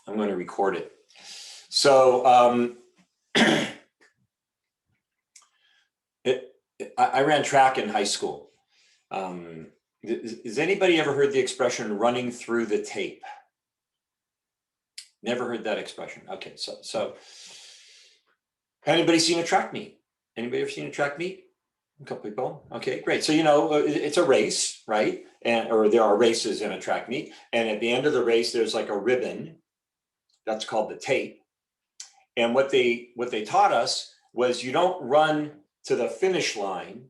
I'm going to record it. So I ran track in high school. Has anybody ever heard the expression running through the tape? Never heard that expression. Okay, so anybody seen a track meet? Anybody ever seen a track meet? A couple people. Okay, great. So you know it's a race, right? Or there are races in a track meet, and at the end of the race, there's like a ribbon. That's called the tape. And what they taught us was you don't run to the finish line.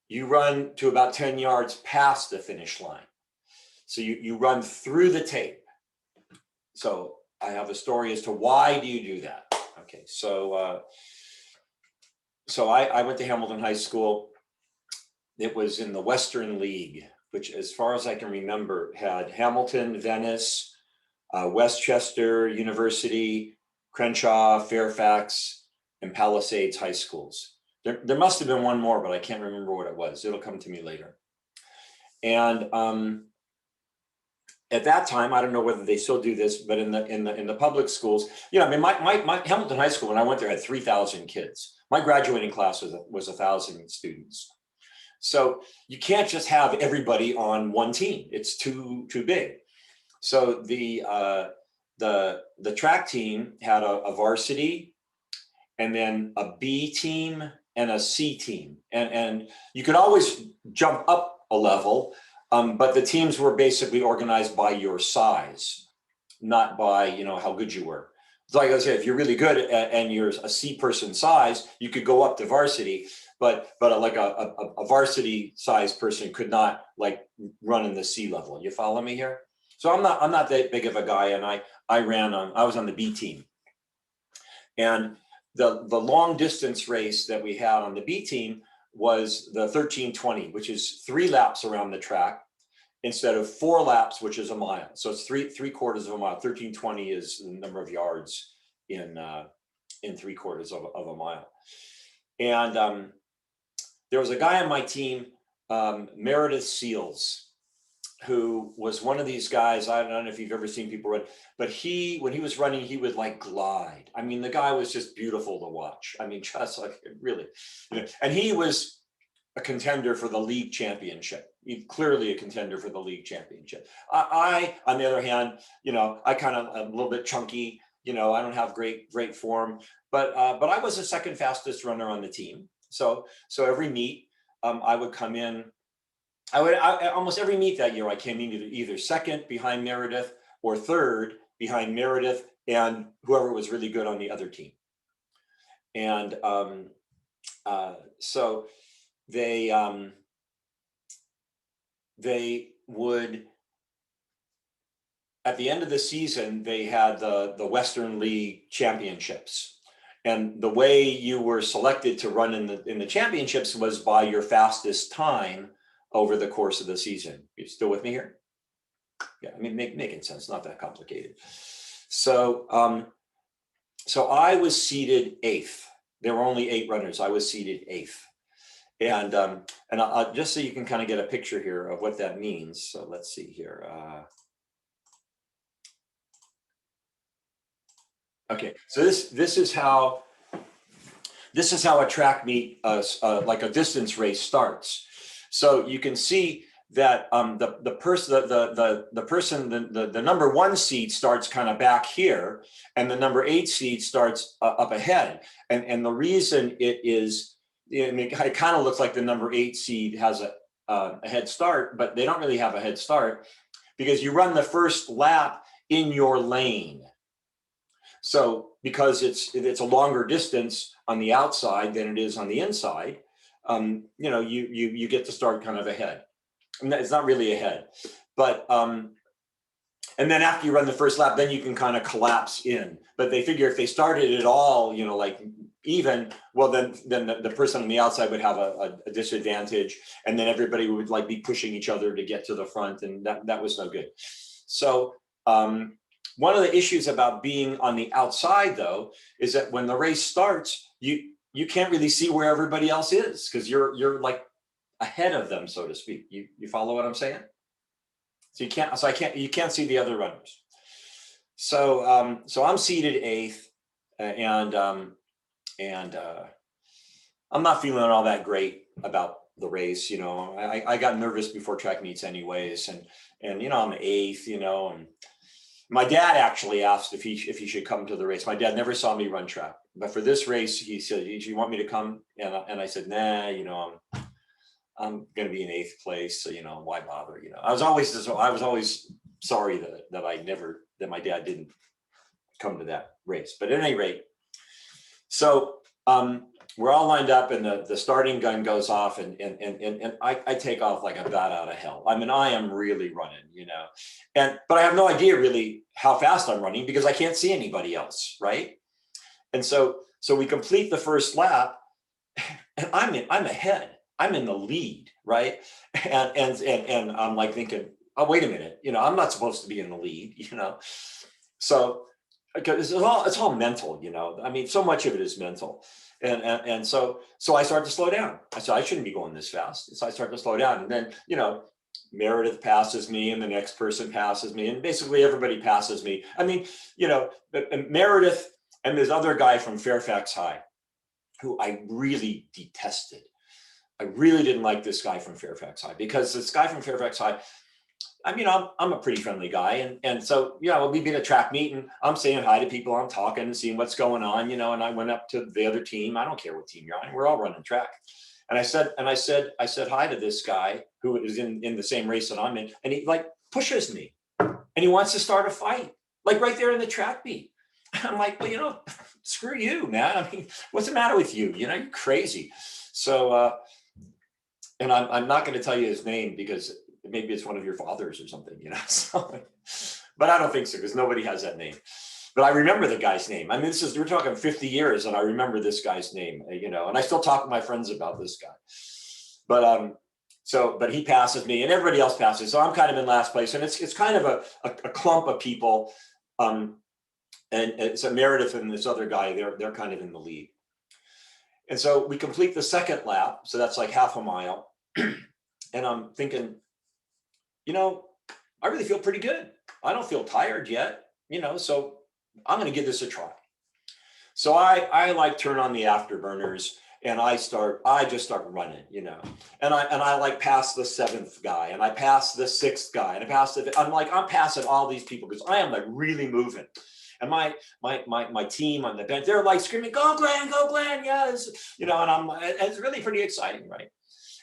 You run to about 10 yards past the finish line. So you run through the tape. So I have a story as to why do you do that? Okay, so I went to Hamilton High School. It was in the Western League, which as far as I can remember had Hamilton, Venice, Westchester University, Crenshaw, Fairfax, and Palisades high schools. There must have been one more, but I can't remember what it was. It'll come to me later. And at that time, I don't know whether they still do this, but in the public schools, you know, I mean, my Hamilton High School when I went there had 3,000 kids. My graduating class was 1,000 students. So you can't just have everybody on one team. It's too big. So the track team had a varsity, and then a B team and a C team, and you could always jump up a level, but the teams were basically organized by your size, not by how good you were. It's like I said, if you're really good and you're a C person size, you could go up to varsity, but like a varsity size person could not like run in the C level. You follow me here? So I'm not that big of a guy, and I was on the B team. And the long distance race that we had on the B team was the 1320, which is 3 laps around the track instead of 4 laps, which is a mile. So it's three quarters of a mile. 1320 is the number of yards in 3/4 of a mile. And there was a guy on my team, Meredith Seals, who was one of these guys. I don't know if you've ever seen people run, but when he was running, he would like glide. I mean, the guy was just beautiful to watch. I mean, just like really, and he was a contender for the league championship. He's clearly a contender for the league championship. I on the other hand, I kind of a little bit chunky. I don't have great form, but I was the second fastest runner on the team. So every meet, I would come in. Almost every meet that year, I came in either second behind Meredith or third behind Meredith and whoever was really good on the other team. And so they would, at the end of the season, they had the Western League championships. And the way you were selected to run in the championships was by your fastest time over the course of the season. You still with me here? Yeah, I mean, making sense, not that complicated. So I was seeded 8th. There were only 8 runners. I was seeded 8th. And I'll, just so you can kind of get a picture here of what that means. So let's see here. Okay, so this is how a track meet, like a distance race, starts. So you can see that the number 1 seed starts kind of back here, and the number 8 seed starts up ahead. And the reason it kind of looks like the number 8 seed has a head start, but they don't really have a head start because you run the first lap in your lane. So because it's a longer distance on the outside than it is on the inside, you get to start kind of ahead. And it's not really ahead, but and then after you run the first lap, then you can kind of collapse in. But they figure if they started it all, like even, well, then the person on the outside would have a disadvantage, and then everybody would like be pushing each other to get to the front, and that was no good. So one of the issues about being on the outside, though, is that when the race starts, you can't really see where everybody else is because you're like ahead of them, so to speak. You follow what I'm saying? So you can't see the other runners. So I'm seated eighth, and I'm not feeling all that great about the race. I got nervous before track meets anyways, and I'm eighth, and my dad actually asked if he should come to the race. My dad never saw me run track, but for this race, he said, "Do you want me to come?" And I said, "Nah, I'm going to be in eighth place, so why bother?" I was always sorry that my dad didn't come to that race. But at any rate, so we're all lined up, and the starting gun goes off, and I take off like a bat out of hell. I mean, I am really running, but I have no idea really how fast I'm running because I can't see anybody else, right? And so we complete the first lap, and I'm ahead. I'm in the lead, right? And I'm like thinking, oh, wait a minute, I'm not supposed to be in the lead, So because it's all mental, I mean, so much of it is mental. And so I start to slow down. I said, I shouldn't be going this fast. So I start to slow down. And then, Meredith passes me, and the next person passes me, and basically everybody passes me. I mean, Meredith and this other guy from Fairfax High, who I really detested. I really didn't like this guy from Fairfax High, because this guy from Fairfax High, I mean, I'm a pretty friendly guy. And so, we'll be at a track meet, and I'm saying hi to people, I'm talking and seeing what's going on, and I went up to the other team. I don't care what team you're on. We're all running track. And I said hi to this guy who is in the same race that I'm in. And he like pushes me, and he wants to start a fight, like right there in the track meet. I'm like, well, screw you, man. I mean, what's the matter with you? You're crazy. So, and I'm not going to tell you his name because maybe it's one of your fathers or something, So, but I don't think so, because nobody has that name. But I remember the guy's name. I mean, we're talking 50 years, and I remember this guy's name, and I still talk to my friends about this guy. But but he passes me, and everybody else passes. So I'm kind of in last place, and it's kind of a clump of people. And so Meredith and this other guy, they're kind of in the lead. And so we complete the second lap. So that's like half a mile. And I'm thinking, I really feel pretty good. I don't feel tired yet, so I'm going to give this a try. So I like turn on the afterburners, and I just start running, and I like pass the seventh guy, and I pass the sixth guy, and I'm passing all these people because I am like really moving. And my team on the bench, they're like screaming, "Go Glenn, yes," and it's really pretty exciting, right?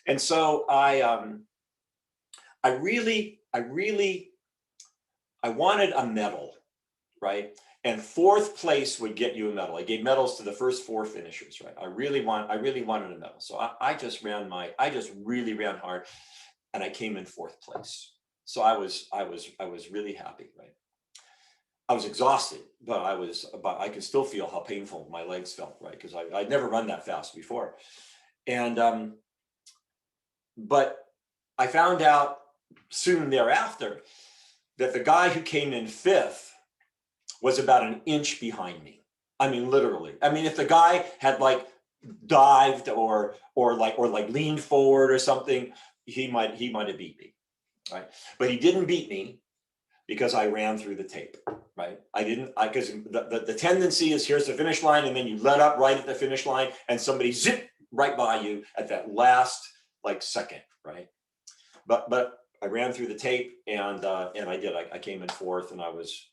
And so I wanted a medal, right? And fourth place would get you a medal. I gave medals to the first four finishers, right? I really wanted a medal. So I just really ran hard, and I came in fourth place. So I was really happy, right? I was exhausted, but I could still feel how painful my legs felt, right? Because I'd never run that fast before. And but I found out soon thereafter that the guy who came in fifth was about an inch behind me. I mean, literally. I mean, if the guy had like dived or leaned forward or something, he might have beat me, right? But he didn't beat me because I ran through the tape, right? Because the tendency is, here's the finish line, and then you let up right at the finish line, and somebody zip right by you at that last like second, right? But I ran through the tape, and I did. I came in fourth, and I was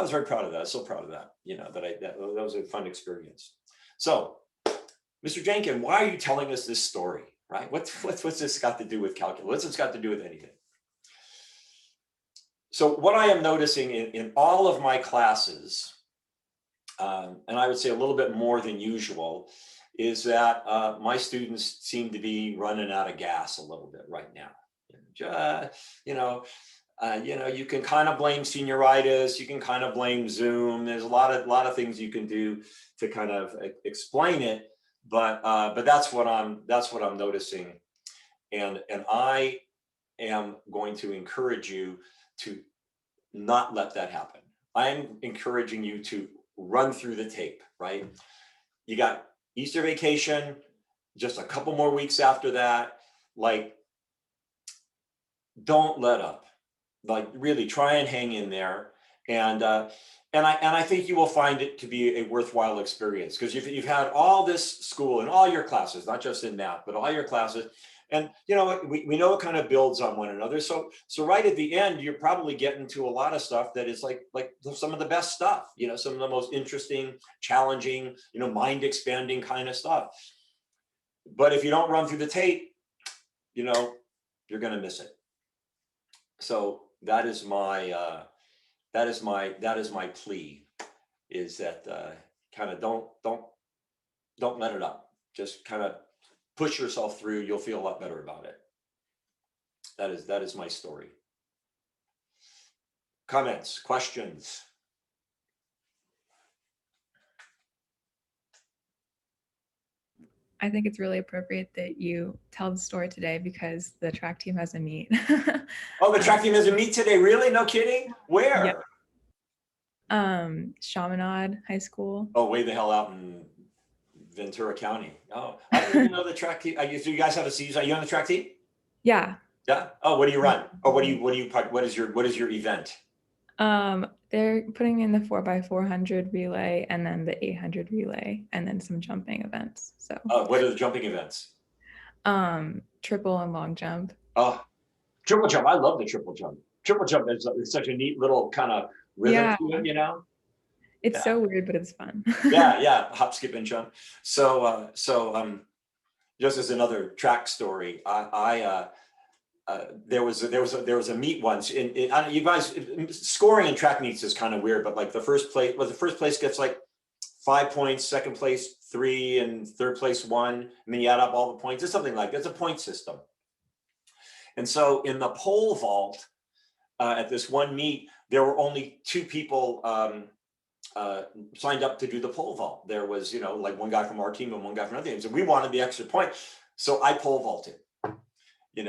very proud of that. I was so proud of that. That was a fun experience. So, Mr. Jenkins, why are you telling us this story, right? What's this got to do with calculus? What's this got to do with anything? So what I am noticing in all of my classes, and I would say a little bit more than usual, is that my students seem to be running out of gas a little bit right now. You can kind of blame senioritis. You can kind of blame Zoom. There's a lot of things you can do to kind of explain it, but that's what I'm noticing, and I am going to encourage you to not let that happen. I'm encouraging you to run through the tape, right? You got Easter vacation, just a couple more weeks after that. Like, don't let up. Like, really try and hang in there. And I think you will find it to be a worthwhile experience, because you've had all this school and all your classes, not just in math, but all your classes. And we know it kind of builds on one another. So right at the end, you're probably getting to a lot of stuff that is like some of the best stuff, some of the most interesting, challenging, mind expanding kind of stuff. But if you don't run through the tape, you're going to miss it. So that is my plea, is that kind of don't let it up. Just kind of push yourself through. You'll feel a lot better about it. That is my story. Comments, questions? I think it's really appropriate that you tell the story today, because the track team has a meet. Oh, the track team has a meet today? Really? No kidding? Where? Yep. Chaminade High School. Oh, way the hell out in Ventura County. Oh, I didn't even know the track team. So you guys have a season? Are you on the track team? Yeah. Yeah. Oh, what do you run? Or what is your event? They're putting in the 4x400 relay, and then the 800 relay, and then some jumping events. So. What are the jumping events? Triple and long jump. Oh, triple jump. I love the triple jump. Triple jump is such a neat little kind of rhythm to it, It's so weird, but it's fun. yeah. Hop, skip, and jump. So just as another track story, there was a meet once you guys, scoring in track meets is kind of weird, but like the first place gets like 5 points, second place 3, and third place 1, and then you add up all the points. It's something like, it's a point system. And so in the pole vault at this one meet, there were only 2 people signed up to do the pole vault. There was like one guy from our team and one guy from another team, so we wanted the extra point, so I pole vaulted. And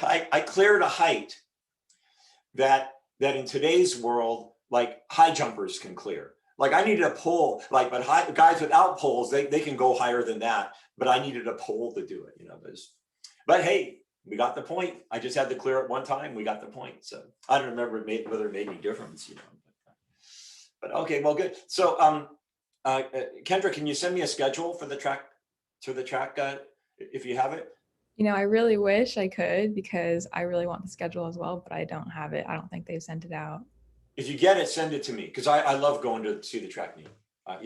I cleared a height that in today's world, like, high jumpers can clear. Like, I needed a pole, like, but guys without poles, they can go higher than that, but I needed a pole to do it, but hey, we got the point. I just had to clear it one time. We got the point. So I don't remember whether it made any difference, but okay, well, good. So Kendra, can you send me a schedule for the track, if you have it? I really wish I could, because I really want the schedule as well, but I don't have it. I don't think they've sent it out. If you get it, send it to me, because I love going to see the track meet. I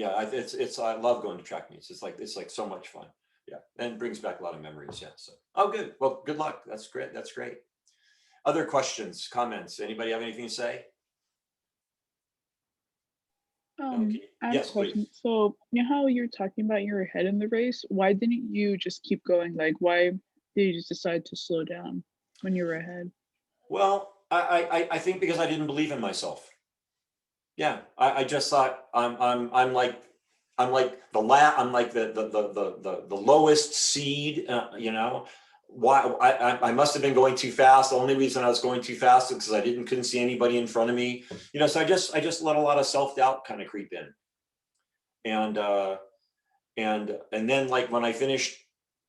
love going to track meets. It's like so much fun. Yeah, and it brings back a lot of memories. Yeah. So, good. Well, good luck. That's great. Other questions, comments? Anybody have anything to say? I have Yes, a question. please. So, how you're talking about you're ahead in the race, why didn't you just keep going? Like, why did you just decide to slow down when you were ahead? Well, I think because I didn't believe in myself. Yeah, I just thought I'm like the lowest seed. Why I must have been going too fast. The only reason I was going too fast is because I couldn't see anybody in front of me. So I just let a lot of self-doubt kind of creep in. And then, like, when I finished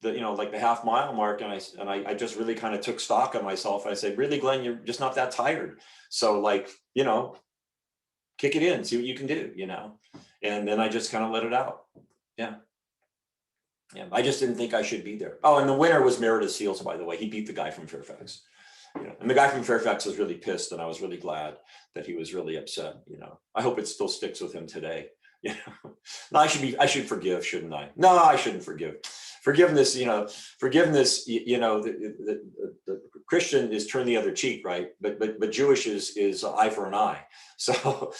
the half mile mark, and I just really kind of took stock of myself. I said, really, Glenn, you're just not that tired. So, kick it in, see what you can do, and then I just kind of let it out. Yeah. I just didn't think I should be there. Oh, and the winner was Meredith Seals, by the way. He beat the guy from Fairfax. And the guy from Fairfax was really pissed, and I was really glad that he was really upset. I hope it still sticks with him today. No, I should forgive, shouldn't I? No, I shouldn't forgive. Forgiveness, the Christian is turn the other cheek, right? But Jewish is eye for an eye. So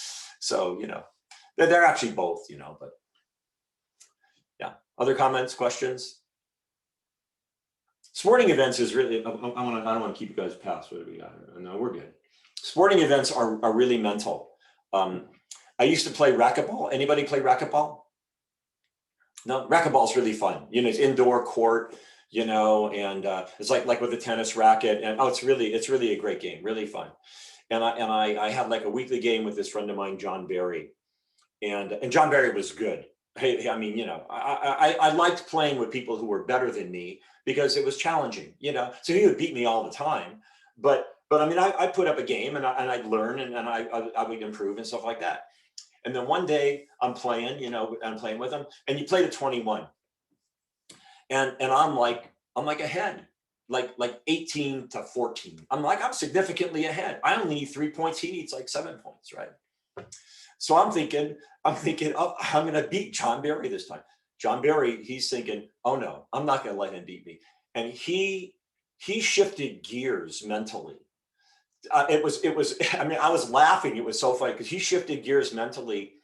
they're actually both, but yeah. Other comments, questions? Sporting events is really, I don't want to keep you guys past. What do we got? No, we're good. Sporting events are really mental. I used to play racquetball. Anybody play racquetball? No, racquetball is really fun. It's indoor court, and it's like with a tennis racket. And it's really a great game, really fun. And I had like a weekly game with this friend of mine, John Barry, and John Barry was good. Hey, I mean, I liked playing with people who were better than me because it was challenging, so he would beat me all the time, but But I mean, I put up a game and I'd learn and I would improve and stuff like that. And then one day I'm playing, I'm playing with them, and you play to 21. And I'm like ahead, like 18-14. I'm significantly ahead. I only need 3 points. He needs like 7 points, right? So I'm thinking, oh, I'm going to beat John Barry this time. John Barry, he's thinking, oh no, I'm not going to let him beat me. And he shifted gears mentally. It was, I mean, I was laughing. It was so funny because he shifted gears mentally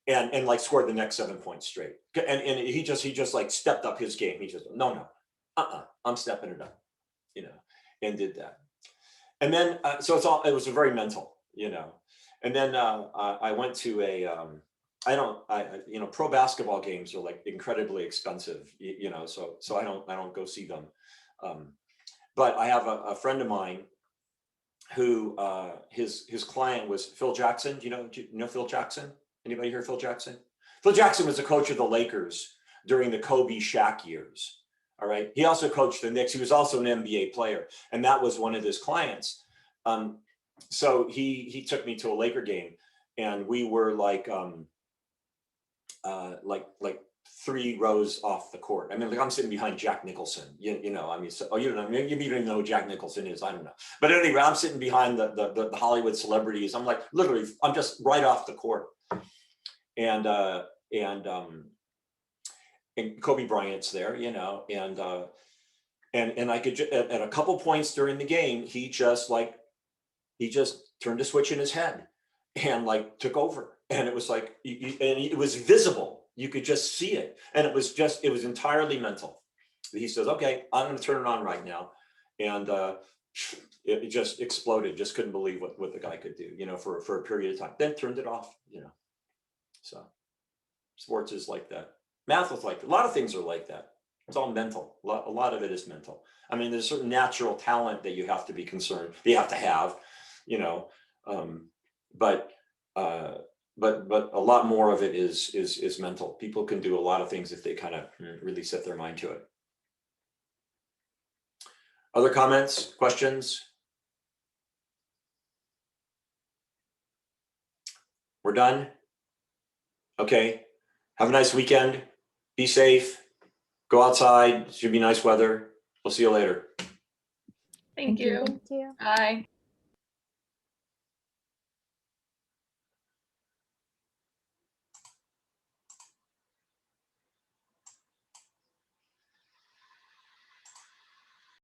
and like scored the next 7 points straight. And he just like stepped up his game. He just, no, I'm stepping it up, and did that. And then, so it was very mental, and then I went to pro basketball games are like incredibly expensive, so I don't go see them. But I have a friend of mine who his client was Phil Jackson. Do you know Phil Jackson? Anybody hear Phil Jackson? Phil Jackson was the coach of the Lakers during the Kobe Shaq years. All right. He also coached the Knicks. He was also an NBA player, and that was one of his clients. So he took me to a Laker game, and we were like 3 rows off the court. I mean, like I'm sitting behind Jack Nicholson. I mean, you don't know. Maybe you don't even know who Jack Nicholson is. I don't know. But anyway, I'm sitting behind the Hollywood celebrities. I'm like literally, I'm just right off the court. And Kobe Bryant's there, and I could at a couple points during the game, he just turned a switch in his head and like took over, and it was like, and it was visible. You could just see it, and it was entirely mental. He says, "Okay, I'm going to turn it on right now," and it just exploded. Just couldn't believe what the guy could do, for a period of time. Then turned it off, So sports is like that. Math is like that. A lot of things are like that. It's all mental. A lot of it is mental. I mean, there's certain natural talent that you have to be concerned. You have to have, but a lot more of it is mental. People can do a lot of things if they kind of really set their mind to it. Other comments, questions? We're done. Okay. Have a nice weekend. Be safe. Go outside. It should be nice weather. We'll see you later. Thank you. Thank you. Bye.